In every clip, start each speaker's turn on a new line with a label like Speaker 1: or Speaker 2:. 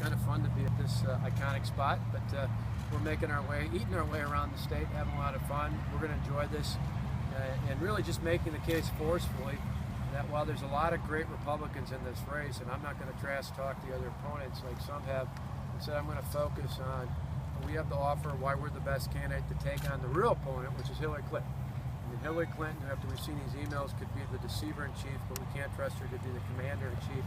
Speaker 1: kind of fun to be at this iconic spot, but we're making our way, eating our way around the state, having a lot of fun. We're going to enjoy this and really just making the case forcefully that while there's a lot of great Republicans in this race, and I'm not going to trash talk the other opponents like some have, instead I'm going to focus on we have to offer why we're the best candidate to take on the real opponent, which is Hillary Clinton. I mean, Hillary Clinton, after we've seen these emails, could be the deceiver-in-chief, but we can't trust her to be the commander-in-chief.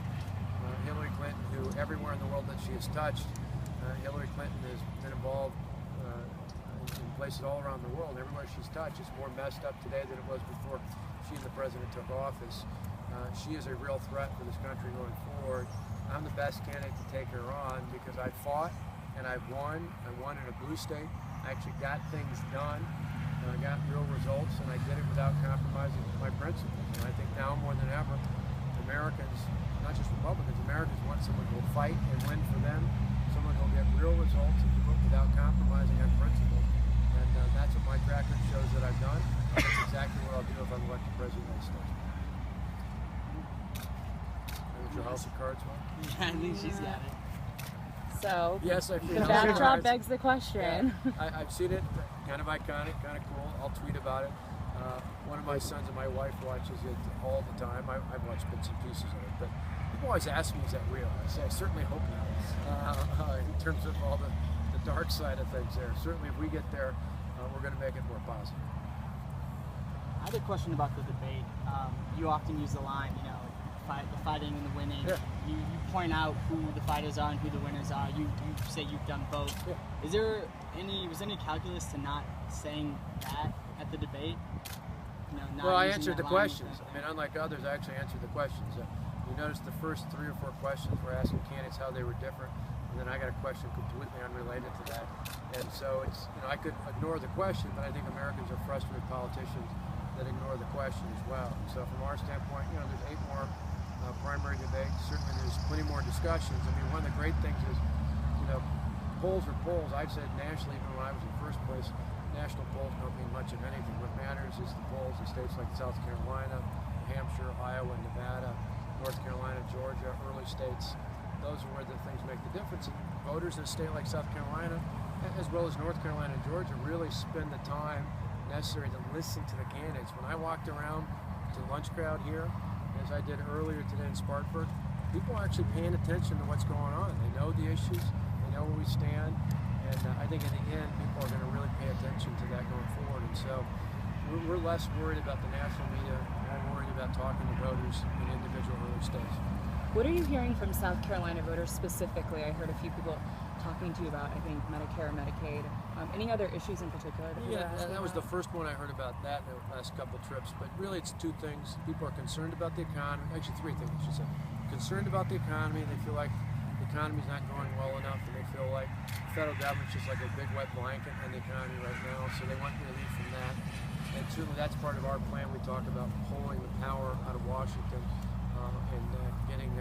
Speaker 1: Hillary Clinton, who everywhere in the world that she has touched, Hillary Clinton has been involved in places all around the world. Everywhere she's touched, it's more messed up today than it was before she and the president took office. She is a real threat for this country going forward. I'm the best candidate to take her on because I fought and I've won. I won in a blue state. I actually got things done. I got real results, and I did it without compromising my principles. And I think now more than ever, Americans, not just Republicans, Americans want someone who will fight and win for them, someone who will get real results and do it without compromising on principles. And that's what my track record shows that I've done. That's exactly what I'll do if I'm elected president of the United States. Your house of cards one?
Speaker 2: Yeah, I think she's got it.
Speaker 3: So,
Speaker 1: yes, I feel
Speaker 3: the backdrop begs the question.
Speaker 1: Yeah, I've seen it, kind of iconic, kind of cool. I'll tweet about it. One of my sons and my wife watches it all the time. I've watched bits and pieces of it, but people always ask me, is that real? I say, I certainly hope not. In terms of all the dark side of things there. Certainly if we get there, we're going to make it more positive.
Speaker 2: I had a question about the debate. You often use the line, the fighting and the winning.
Speaker 1: Yeah.
Speaker 2: You point out who the fighters are and who the winners are. You say you've done both.
Speaker 1: Yeah.
Speaker 2: Was there any calculus to not saying that at the debate? Not
Speaker 1: well, I
Speaker 2: using
Speaker 1: answered
Speaker 2: that
Speaker 1: the
Speaker 2: line?
Speaker 1: questions. I mean, unlike others, I actually answered the questions. You notice the first 3 or 4 questions were asking candidates how they were different, and then I got a question completely unrelated to that. And so it's, I could ignore the question, but I think Americans are frustrated with politicians that ignore the question as well. And so from our standpoint, there's 8 more primary debates. Certainly there's plenty more discussions. I mean, one of the great things is, polls are polls. I've said nationally, even when I was in first place, national polls don't mean much of anything. What matters is the polls in states like South Carolina, New Hampshire, Iowa, Nevada, North Carolina, Georgia, early states. Those are where the things make the difference. And voters in a state like South Carolina, as well as North Carolina and Georgia, really spend the time necessary to listen to the candidates. When I walked around to the lunch crowd here, as I did earlier today in Spartanburg, people are actually paying attention to what's going on. They know the issues, they know where we stand, and I think in the end, people are going to really pay attention to that going forward. And so we're less worried about the national media, more worried about talking to voters in individual early states.
Speaker 3: What are you hearing from South Carolina voters specifically? I heard a few people talking to you about, I think, Medicare, Medicaid. Any other issues in particular?
Speaker 1: That was the first one I heard about that in the last couple of trips. But really, it's 2 things. People are concerned about the economy. Actually, 3 things, I should say. Concerned about the economy. They feel like the economy's not going well enough, and they feel like the federal government's just like a big wet blanket on the economy right now. So they want relief from that. And certainly that's part of our plan. We talk about pulling the power out of Washington and getting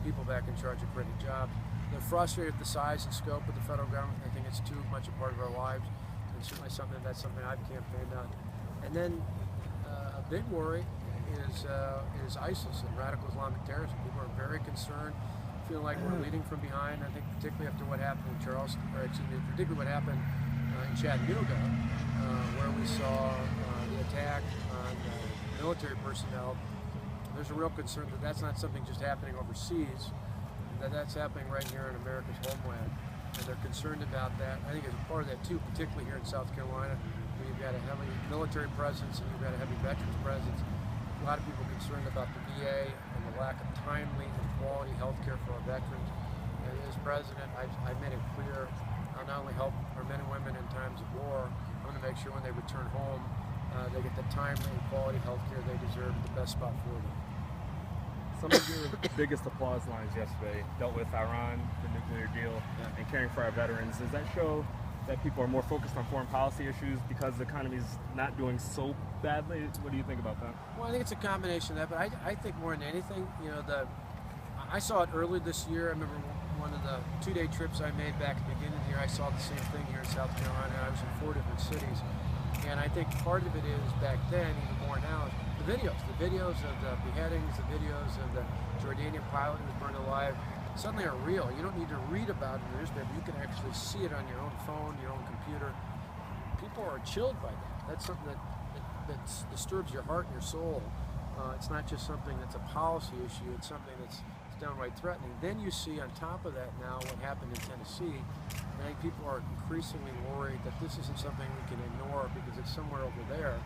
Speaker 1: people back in charge of creating jobs. They're frustrated with the size and scope of the federal government. They think it's too much a part of our lives, and certainly that's something I've campaigned on. And then a big worry is ISIS and radical Islamic terrorism. People are very concerned, feeling like we're leading from behind. I think particularly after what happened in particularly what happened in Chattanooga, where we saw the attack on military personnel. There's a real concern that that's not something just happening overseas, that's happening right here in America's homeland, and they're concerned about that. I think as a part of that too, particularly here in South Carolina, where you've got a heavy military presence and you've got a heavy veterans presence. A lot of people are concerned about the VA and the lack of timely and quality health care for our veterans. And as president, I've made it clear I'll not only help our men and women in times of war, I'm going to make sure when they return home, they get the timely and quality health care they deserve at the best spot for them.
Speaker 4: Some of your biggest applause lines yesterday dealt with Iran, the nuclear deal, and caring for our veterans. Does that show that people are more focused on foreign policy issues because the economy is not doing so badly? What do you think about that?
Speaker 1: Well, I think it's a combination of that, but I think more than anything, I saw it earlier this year. I remember one of the 2-day trips I made back at the beginning of the year, I saw the same thing here in South Carolina. I was in 4 different cities. And I think part of it is back then, even more now, is the videos of the beheadings, the videos of the Jordanian pilot who was burned alive. suddenly are real. You don't need to read about it in the newspaper. You can actually see it on your own phone, your own computer. People are chilled by that. That's something that disturbs your heart and your soul. It's not just something that's a policy issue. It's something that's downright threatening. Then you see on top of that now what happened in Tennessee. I think people are increasingly worried that this isn't something we can ignore because it's somewhere over there.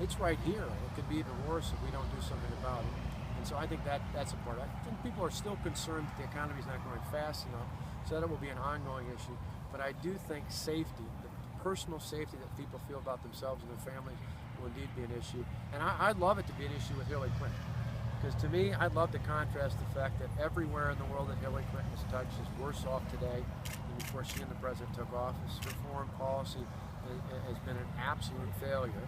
Speaker 1: It's right here. It could be even worse if we don't do something about it. And so I think that's a part. I think people are still concerned that the economy is not growing fast enough, so that it will be an ongoing issue. But I do think safety, the personal safety that people feel about themselves and their families, will indeed be an issue. And I'd love it to be an issue with Hillary Clinton. Because to me, I'd love to contrast the fact that everywhere in the world that Hillary Clinton has touched is worse off today than before she and the president took office. Her foreign policy has been an absolute failure.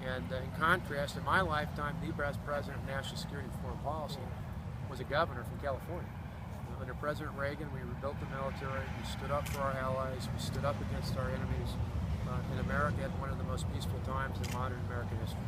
Speaker 1: And in contrast, in my lifetime, the best president of national security and foreign policy was a governor from California. Under President Reagan, we rebuilt the military, we stood up for our allies, we stood up against our enemies in America at one of the most peaceful times in modern American history.